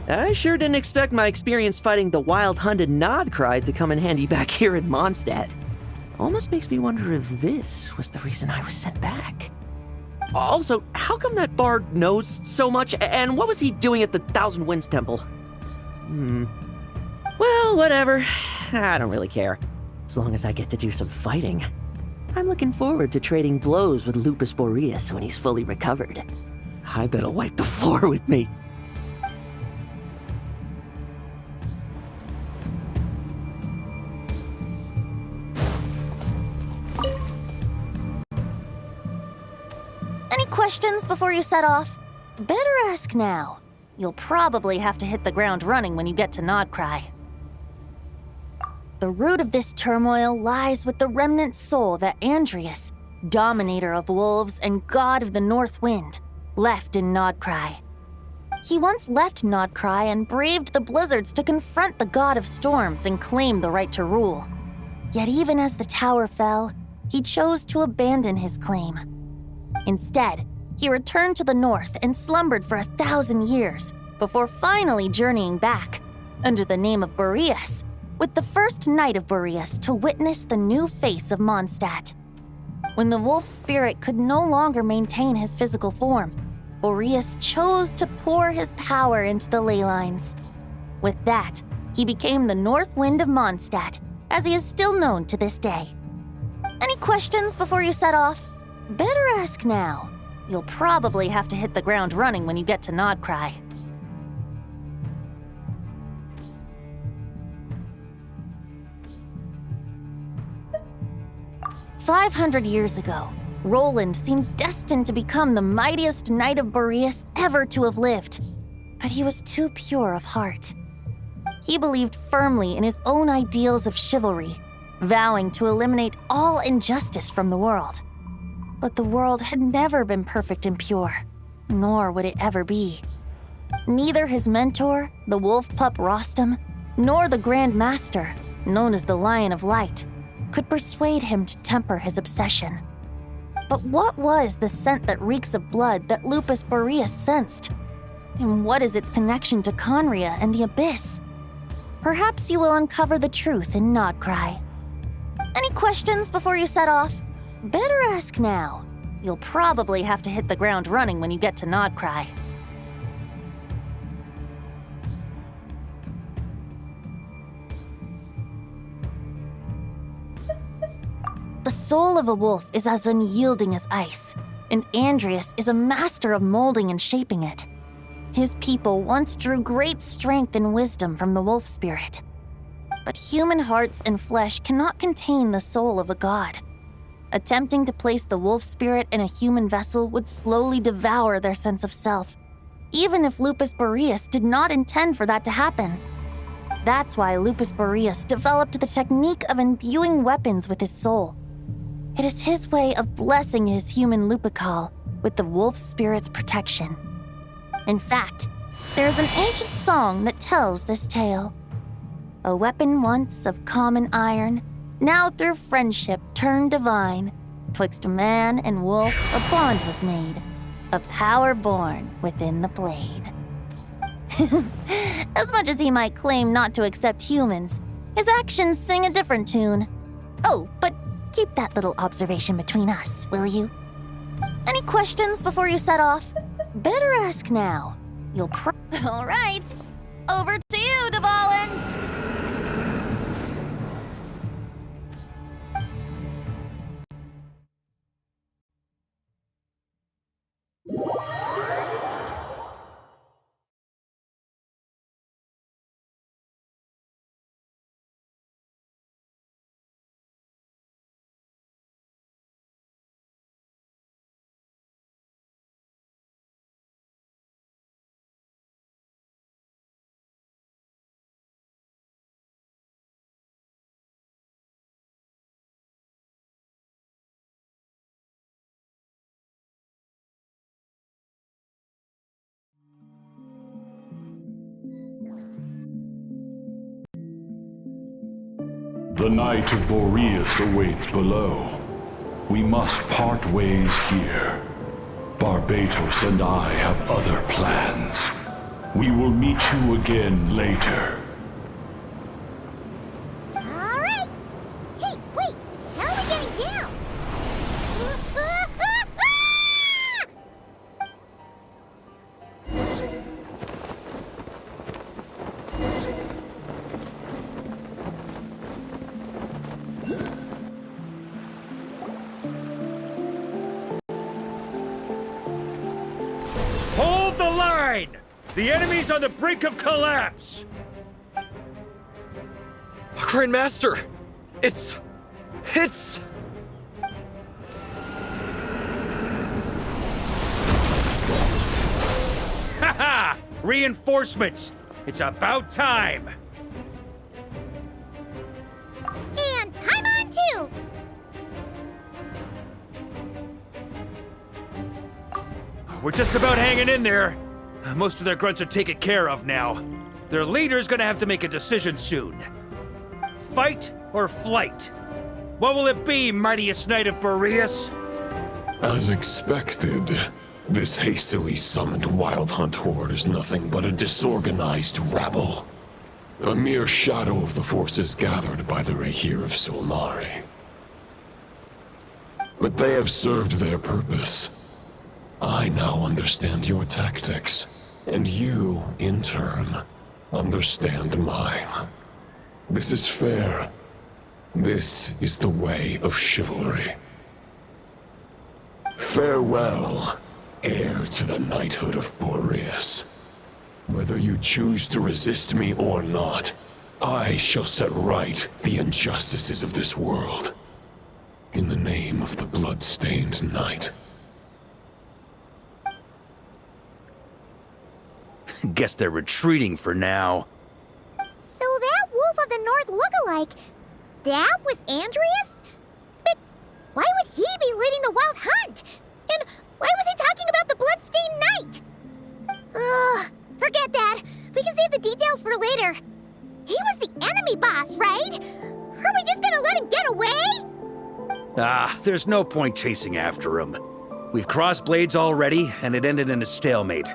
I sure didn't expect my experience fighting the wild-hunted Nodcry to come in handy back here in Mondstadt. Almost makes me wonder if this was the reason I was sent back. Also, how come that bard knows so much, and what was he doing at the Thousand Winds Temple? Well, whatever. I don't really care. As long as I get to do some fighting. I'm looking forward to trading blows with Lupus Boreas when he's fully recovered. I bet he'll wipe the floor with me. Any questions before you set off? Better ask now. You'll probably have to hit the ground running when you get to Nodcry. The root of this turmoil lies with the remnant soul that Andreas, dominator of wolves and god of the North Wind, left in Nodcry. He once left Nodcry and braved the blizzards to confront the god of storms and claim the right to rule. Yet even as the tower fell, he chose to abandon his claim. Instead, he returned to the north and slumbered for 1,000 years before finally journeying back, under the name of Boreas, with the first Knight of Boreas to witness the new face of Mondstadt. When the wolf spirit could no longer maintain his physical form, Boreas chose to pour his power into the ley lines. With that, he became the North Wind of Mondstadt, as he is still known to this day. Any questions before you set off? Better ask now. You'll probably have to hit the ground running when you get to Nodcry. "500 years ago, Roland seemed destined to become the mightiest Knight of Boreas ever to have lived. But he was too pure of heart. He believed firmly in his own ideals of chivalry, vowing to eliminate all injustice from the world. But the world had never been perfect and pure, nor would it ever be. Neither his mentor, the wolf pup Rostam, nor the Grand Master, known as the Lion of Light, could persuade him to temper his obsession. But what was the scent that reeks of blood that Lupus Boreas sensed? And what is its connection to Conria and the Abyss? Perhaps you will uncover the truth in Nodcry. Any questions before you set off? Better ask now. You'll probably have to hit the ground running when you get to Nodcry. The soul of a wolf is as unyielding as ice, and Andreas is a master of molding and shaping it. His people once drew great strength and wisdom from the wolf spirit. But human hearts and flesh cannot contain the soul of a god. Attempting to place the wolf spirit in a human vessel would slowly devour their sense of self, even if Lupus Boreas did not intend for that to happen. That's why Lupus Boreas developed the technique of imbuing weapons with his soul. It is his way of blessing his human Lupical with the wolf spirit's protection. In fact, there is an ancient song that tells this tale. A weapon once of common iron, now through friendship turned divine, twixt man and wolf a bond was made, a power born within the blade. As much as he might claim not to accept humans, his actions sing a different tune. Oh, but keep that little observation between us, will you? Any questions before you set off? Better ask now. All right, over to you, Dvalin! The Knight of Boreas awaits below. We must part ways here. Barbatos and I have other plans. We will meet you again later. All right. Hey, wait. How are we getting down? Hold the line! The enemy's on the brink of collapse! Grandmaster! It's... Haha! Reinforcements! It's about time! And I'm on too. We're just about hanging in there. Most of their grunts are taken care of now. Their leader's gonna have to make a decision soon. Fight or flight? What will it be, mightiest knight of Boreas? As expected, this hastily summoned Wild Hunt horde is nothing but a disorganized rabble. A mere shadow of the forces gathered by the Rahir of Solnari. But they have served their purpose. I now understand your tactics, and you, in turn, understand mine. This is fair. This is the way of chivalry. Farewell, heir to the knighthood of Boreas. Whether you choose to resist me or not, I shall set right the injustices of this world. In the name of the blood-stained knight. Guess they're retreating for now. So that Wolf of the North look-alike, that was Andreas? But why would he be leading the Wild Hunt? And why was he talking about the Bloodstained Knight? Ugh, forget that. We can save the details for later. He was the enemy boss, right? Are we just gonna let him get away? Ah, there's no point chasing after him. We've crossed blades already, and it ended in a stalemate.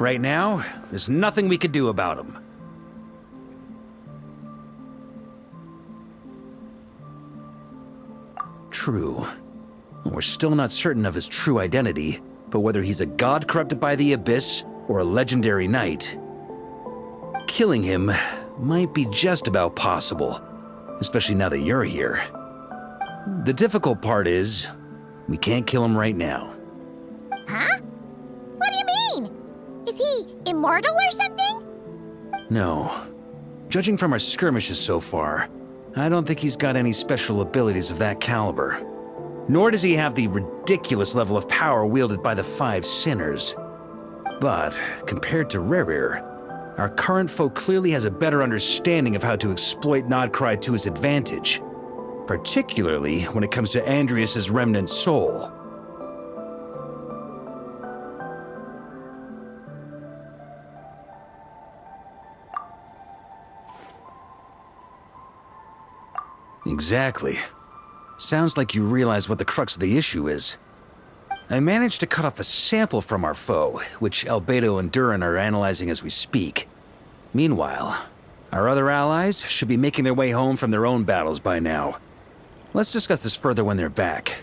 Right now, there's nothing we could do about him. True. We're still not certain of his true identity, but whether he's a god corrupted by the Abyss or a legendary knight, killing him might be just about possible, especially now that you're here. The difficult part is, we can't kill him right now. Huh? What do you mean? Is he immortal or something? No. Judging from our skirmishes so far, I don't think he's got any special abilities of that caliber. Nor does he have the ridiculous level of power wielded by the Five Sinners. But, compared to Rerir, our current foe clearly has a better understanding of how to exploit Nodcry to his advantage, particularly when it comes to Andreas' remnant soul. Exactly. Sounds like you realize what the crux of the issue is. I managed to cut off a sample from our foe, which Albedo and Durin are analyzing as we speak. Meanwhile, our other allies should be making their way home from their own battles by now. Let's discuss this further when they're back.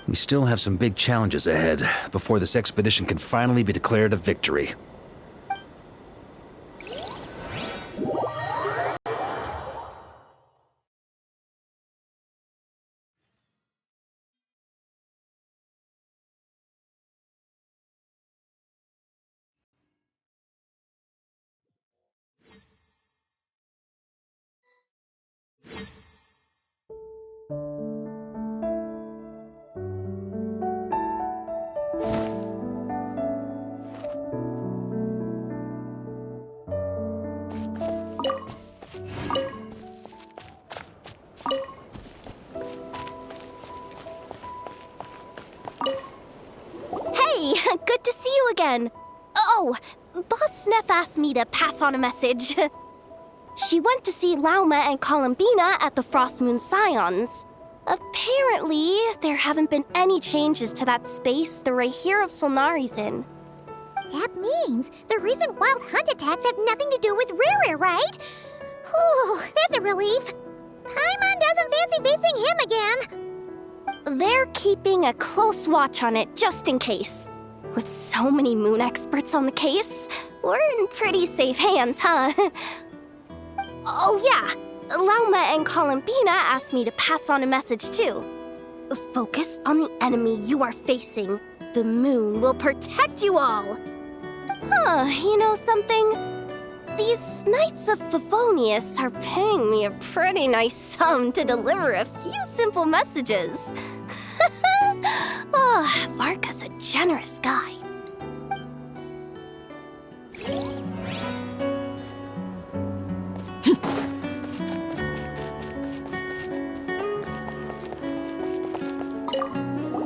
We still have some big challenges ahead before this expedition can finally be declared a victory. Hey, good to see you again. Oh, Boss Sneff asked me to pass on a message. She went to see Lauma and Columbina at the Frost Moon Scions. Apparently, there haven't been any changes to that space the Rahir of Solnari's in. That means the recent wild hunt attacks have nothing to do with Riri, right? Whew, that's a relief. Paimon doesn't fancy facing him again. They're keeping a close watch on it just in case. With so many moon experts on the case, we're in pretty safe hands, huh? Oh yeah, Lauma and Columbina asked me to pass on a message too. Focus on the enemy you are facing. The moon will protect you all. Huh, you know something? These Knights of Favonius are paying me a pretty nice sum to deliver a few simple messages. Oh, Varka's a generous guy.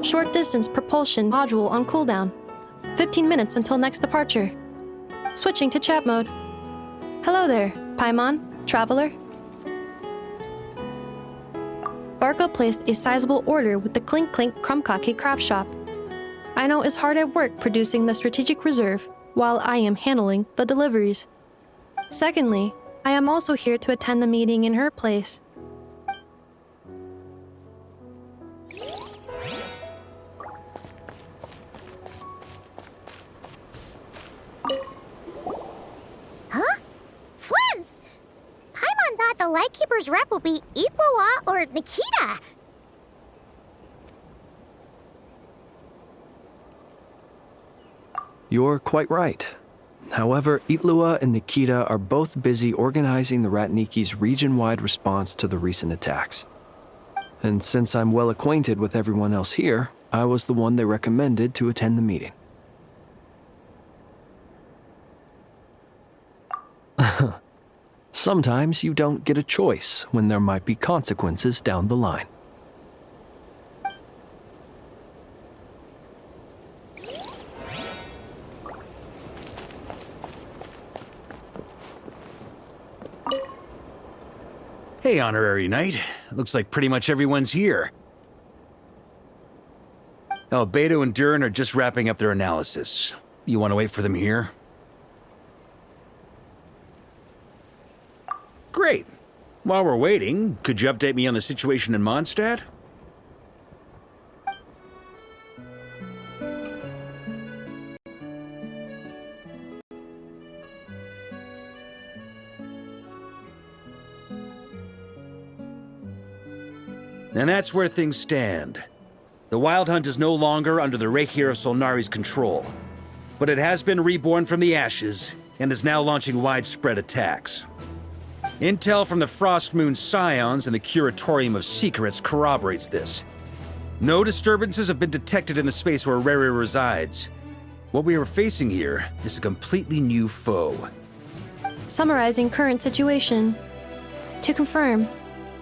Short distance propulsion module on cooldown. 15 minutes until next departure. Switching to chat mode. Hello there, Paimon, traveler. Varka placed a sizable order with the Clink Clink Krumkake craft shop. Aino is hard at work producing the strategic reserve, while I am handling the deliveries. Secondly, I am also here to attend the meeting in her place. Huh? Flint's! Paimon thought the Lightkeeper's rep would be Itlua or Nikita. You're quite right. However, Itlua and Nikita are both busy organizing the Ratniki's region-wide response to the recent attacks. And since I'm well acquainted with everyone else here, I was the one they recommended to attend the meeting. Sometimes you don't get a choice when there might be consequences down the line. Hey, Honorary Knight. Looks like pretty much everyone's here. Albedo and Durin are just wrapping up their analysis. You want to wait for them here? Great. While we're waiting, could you update me on the situation in Mondstadt? And that's where things stand. The Wild Hunt is no longer under the Reikir of Solnari's control, but it has been reborn from the ashes and is now launching widespread attacks. Intel from the Frost Moon Scions and the Curatorium of Secrets corroborates this. No disturbances have been detected in the space where Riri resides. What we are facing here is a completely new foe. Summarizing current situation. To confirm,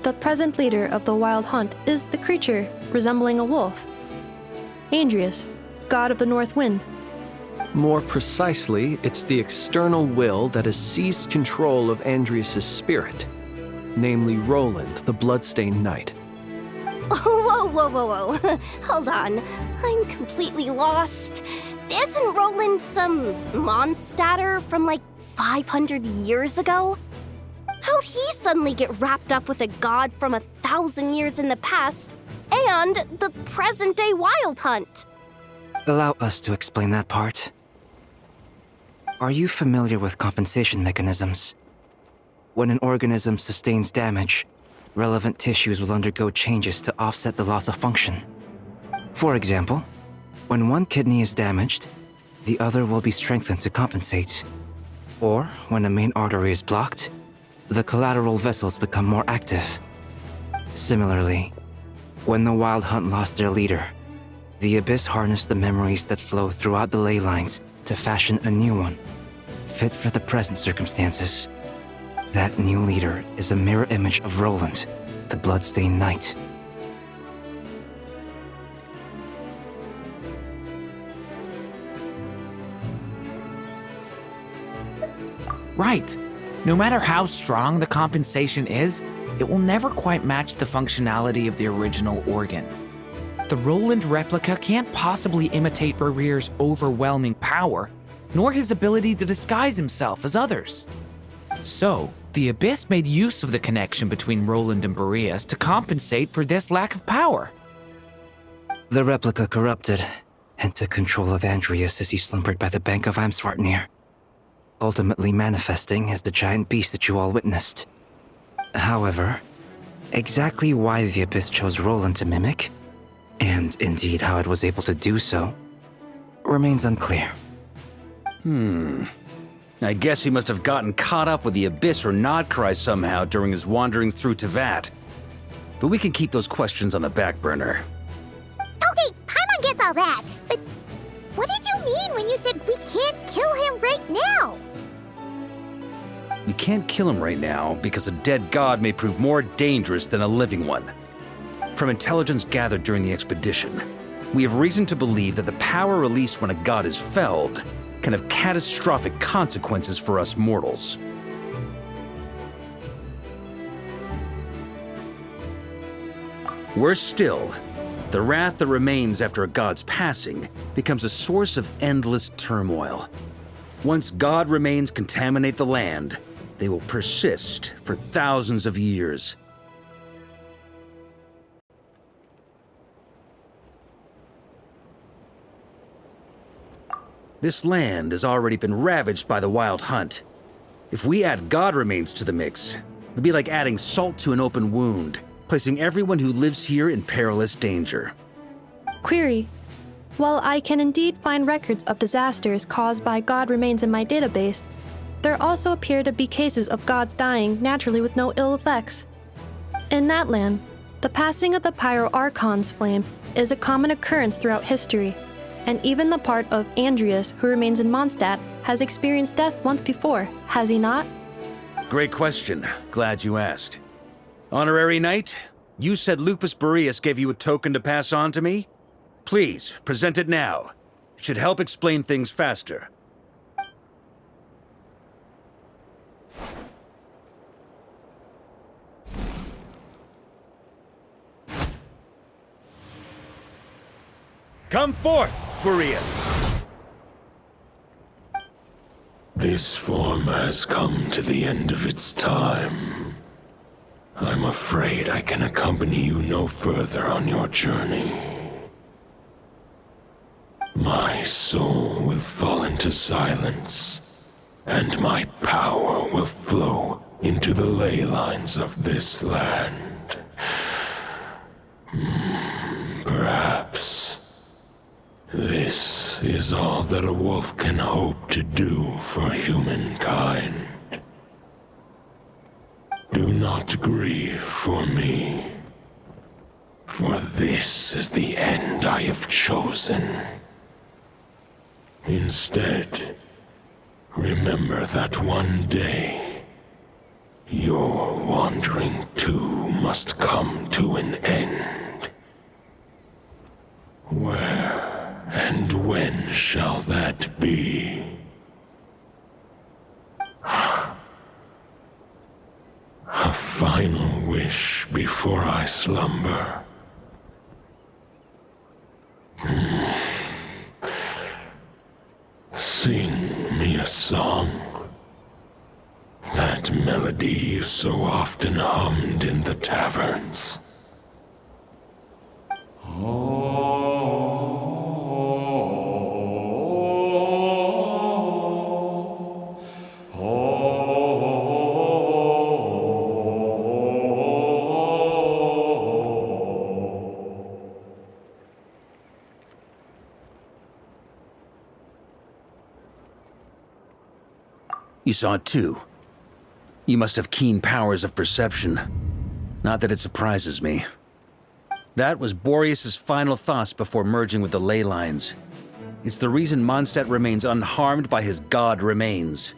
the present leader of the Wild Hunt is the creature resembling a wolf. Andrius, god of the North Wind. More precisely, it's the external will that has seized control of Andrius' spirit, namely Roland, the Bloodstained Knight. Whoa. Hold on. I'm completely lost. Isn't Roland some Mondstadter from like 500 years ago? How'd he suddenly get wrapped up with a god from 1,000 years in the past and the present-day Wild Hunt? Allow us to explain that part. Are you familiar with compensation mechanisms? When an organism sustains damage, relevant tissues will undergo changes to offset the loss of function. For example, when one kidney is damaged, the other will be strengthened to compensate. Or when a main artery is blocked, the collateral vessels become more active. Similarly, when the Wild Hunt lost their leader, the Abyss harnessed the memories that flow throughout the ley lines to fashion a new one, fit for the present circumstances. That new leader is a mirror image of Roland, the Bloodstained Knight. Right. No matter how strong the compensation is, it will never quite match the functionality of the original organ. The Roland replica can't possibly imitate Rerir's overwhelming power, nor his ability to disguise himself as others. So, the Abyss made use of the connection between Roland and Boreas to compensate for this lack of power. The replica corrupted and took control of Andreas as he slumbered by the bank of Eimsvartnir, ultimately manifesting as the giant beast that you all witnessed. However, exactly why the Abyss chose Roland to mimic, and indeed how it was able to do so, remains unclear. I guess he must have gotten caught up with the Abyss or Nodcry somehow during his wanderings through Tevat. But we can keep those questions on the back burner. Okay, Paimon gets all that, but what did you mean when you said we can't kill him right now? We can't kill him right now because a dead god may prove more dangerous than a living one. From intelligence gathered during the expedition, we have reason to believe that the power released when a god is felled can have catastrophic consequences for us mortals. Worse still, the wrath that remains after a god's passing becomes a source of endless turmoil. Once god remains contaminate the land, they will persist for thousands of years. This land has already been ravaged by the Wild Hunt. If we add god remains to the mix, it'd be like adding salt to an open wound, placing everyone who lives here in perilous danger. Query. While I can indeed find records of disasters caused by god remains in my database, there also appear to be cases of gods dying naturally with no ill effects. In that land, the passing of the Pyro-Archon's flame is a common occurrence throughout history, and even the part of Andreas who remains in Mondstadt has experienced death once before, has he not? Great question. Glad you asked. Honorary Knight, you said Lupus Boreas gave you a token to pass on to me? Please, present it now. It should help explain things faster. Come forth, Boreas! This form has come to the end of its time. I'm afraid I can accompany you no further on your journey. My soul will fall into silence, and my power will flow into the ley lines of this land. Perhaps this is all that a wolf can hope to do for humankind. Do not grieve for me, for this is the end I have chosen. Instead, remember that one day, your wandering too must come to an end. Where and when shall that be? A final wish before I slumber. Sing me a song. That melody you so often hummed in the taverns. You saw it too. You must have keen powers of perception. Not that it surprises me. That was Boreas' final thoughts before merging with the ley lines. It's the reason Mondstadt remains unharmed by his god remains.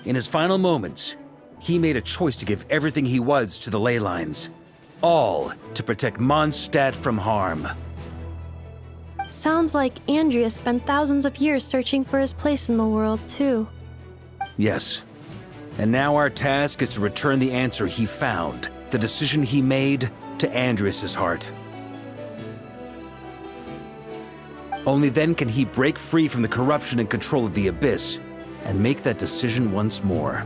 In his final moments, he made a choice to give everything he was to the ley lines. All to protect Mondstadt from harm. Sounds like Andreas spent thousands of years searching for his place in the world, too. Yes. And now our task is to return the answer he found, the decision he made, to Andreas' heart. Only then can he break free from the corruption and control of the Abyss and make that decision once more.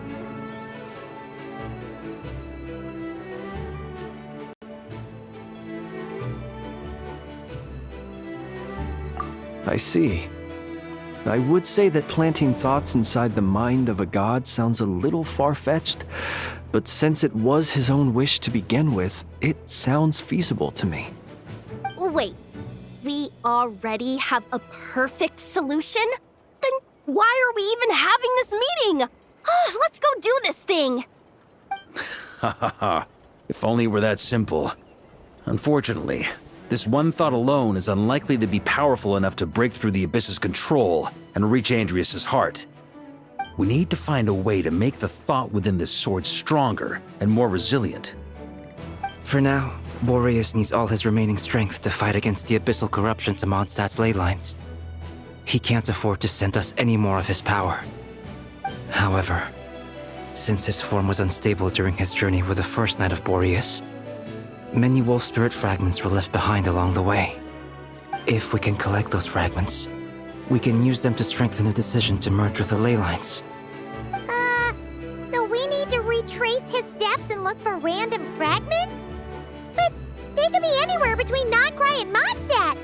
I see. I would say that planting thoughts inside the mind of a god sounds a little far-fetched, but since it was his own wish to begin with, it sounds feasible to me. Wait, we already have a perfect solution? Then why are we even having this meeting? Let's go do this thing! Ha ha ha. If only it were that simple. Unfortunately, this one thought alone is unlikely to be powerful enough to break through the Abyss's control and reach Andrias' heart. We need to find a way to make the thought within this sword stronger and more resilient. For now, Boreas needs all his remaining strength to fight against the abyssal corruption to Mondstadt's ley lines. He can't afford to send us any more of his power. However, since his form was unstable during his journey with the first Knight of Boreas, many wolf spirit fragments were left behind along the way. If we can collect those fragments, we can use them to strengthen the decision to merge with the ley lines. So we need to retrace his steps and look for random fragments? But they could be anywhere between Nodcry and Mondstadt.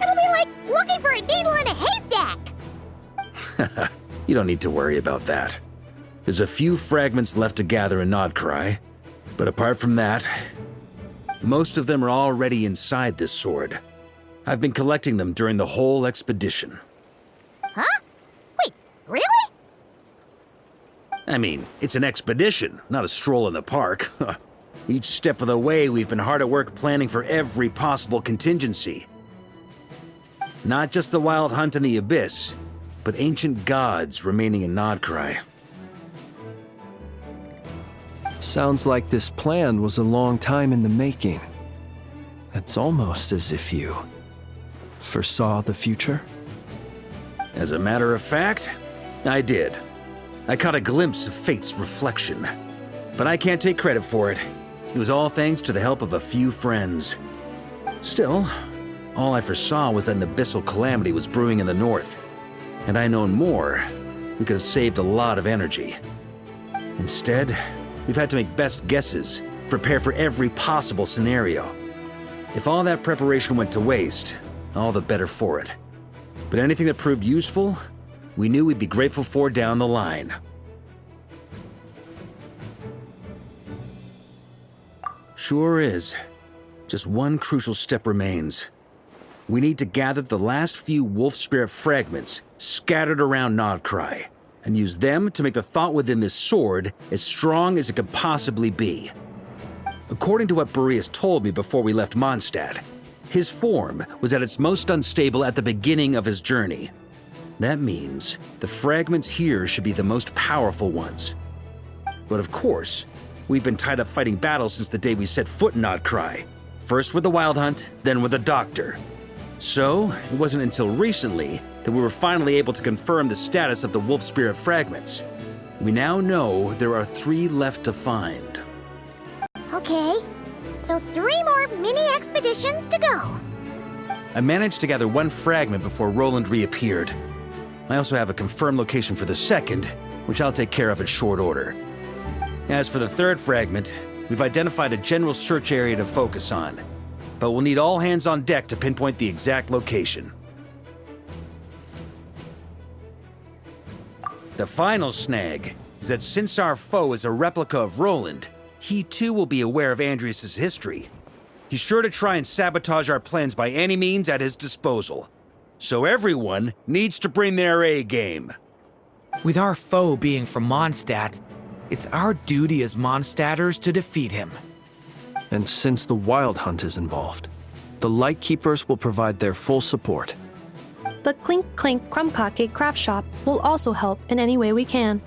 It'll be like looking for a needle in a haystack. You don't need to worry about that. There's a few fragments left to gather in Nodcry, but apart from that, most of them are already inside this sword. I've been collecting them during the whole expedition. Huh? Wait, really? I mean, it's an expedition, not a stroll in the park. Each step of the way, we've been hard at work planning for every possible contingency. Not just the wild hunt in the Abyss, but ancient gods remaining in Nodcry. Sounds like this plan was a long time in the making. It's almost as if you foresaw the future. As a matter of fact, I did. I caught a glimpse of fate's reflection. But I can't take credit for it. It was all thanks to the help of a few friends. Still, all I foresaw was that an abyssal calamity was brewing in the north. Had I known more, we could have saved a lot of energy. Instead, we've had to make best guesses, prepare for every possible scenario. If all that preparation went to waste, all the better for it. But anything that proved useful, we knew we'd be grateful for down the line. Sure is. Just one crucial step remains. We need to gather the last few wolf spirit fragments scattered around Nodcry, and use them to make the thought within this sword as strong as it could possibly be. According to what Boreas told me before we left Mondstadt, his form was at its most unstable at the beginning of his journey. That means the fragments here should be the most powerful ones. But of course, we've been tied up fighting battles since the day we set foot in Nodcry. First with the Wild Hunt, then with the Doctor. So, it wasn't until recently that we were finally able to confirm the status of the wolf spirit fragments. We now know there are 3 left to find. Okay, so 3 more mini expeditions to go. I managed to gather 1 fragment before Roland reappeared. I also have a confirmed location for the second, which I'll take care of in short order. As for the 3rd fragment, we've identified a general search area to focus on, but we'll need all hands on deck to pinpoint the exact location. The final snag is that since our foe is a replica of Roland, he too will be aware of Andrias' history. He's sure to try and sabotage our plans by any means at his disposal. So everyone needs to bring their A game. With our foe being from Mondstadt, it's our duty as Mondstadters to defeat him. And since the Wild Hunt is involved, the Lightkeepers will provide their full support. The Clink Clink Krumkake craft shop will also help in any way we can.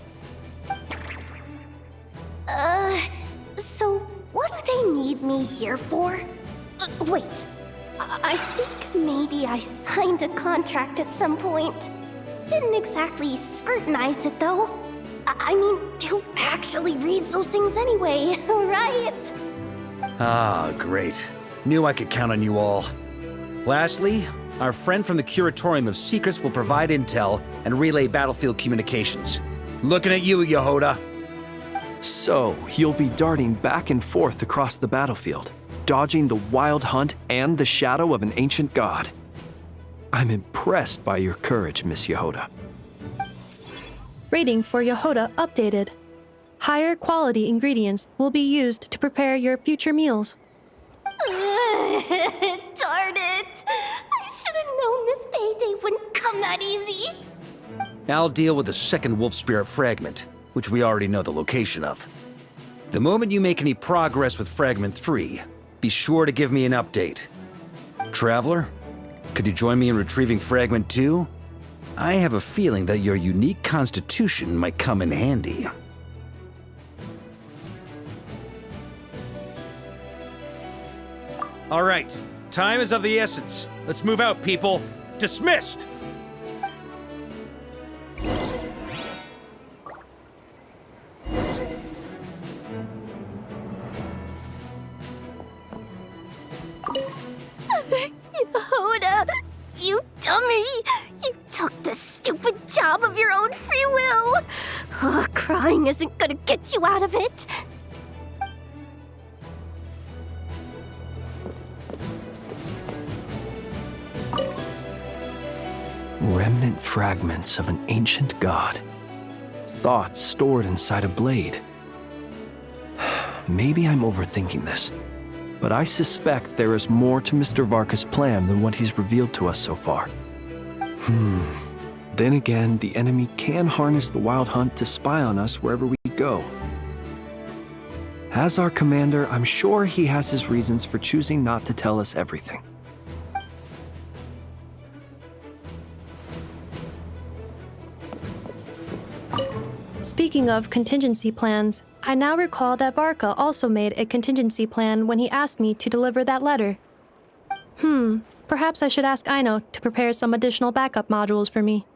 So what do they need me here for? Wait, I think maybe I signed a contract at some point. Didn't exactly scrutinize it though. I mean, who actually reads those things anyway, right? Ah, great. Knew I could count on you all. Lastly, Our friend from the Curatorium of Secrets will provide intel and relay battlefield communications. Looking at you, Yehoda. So, you'll be darting back and forth across the battlefield, dodging the wild hunt and the shadow of an ancient god. I'm impressed by your courage, Miss Yehoda. Rating for Yehoda updated. Higher quality ingredients will be used to prepare your future meals. Darn it! I should have known this payday wouldn't come that easy. I'll deal with the second wolf spirit fragment, which we already know the location of. The moment you make any progress with Fragment 3, be sure to give me an update. Traveler, could you join me in retrieving Fragment 2? I have a feeling that your unique constitution might come in handy. All right, time is of the essence. Let's move out, people. Dismissed! Yehoda, you dummy! You took the stupid job of your own free will! Oh, crying isn't gonna get you out of it! Remnant fragments of an ancient god. Thoughts stored inside a blade. Maybe I'm overthinking this, but I suspect there is more to Mr. Varka's plan than what he's revealed to us so far. Then again, the enemy can harness the Wild Hunt to spy on us wherever we go. As our commander, I'm sure he has his reasons for choosing not to tell us everything. Speaking of contingency plans, I now recall that Varka also made a contingency plan when he asked me to deliver that letter. Perhaps I should ask Aino to prepare some additional backup modules for me.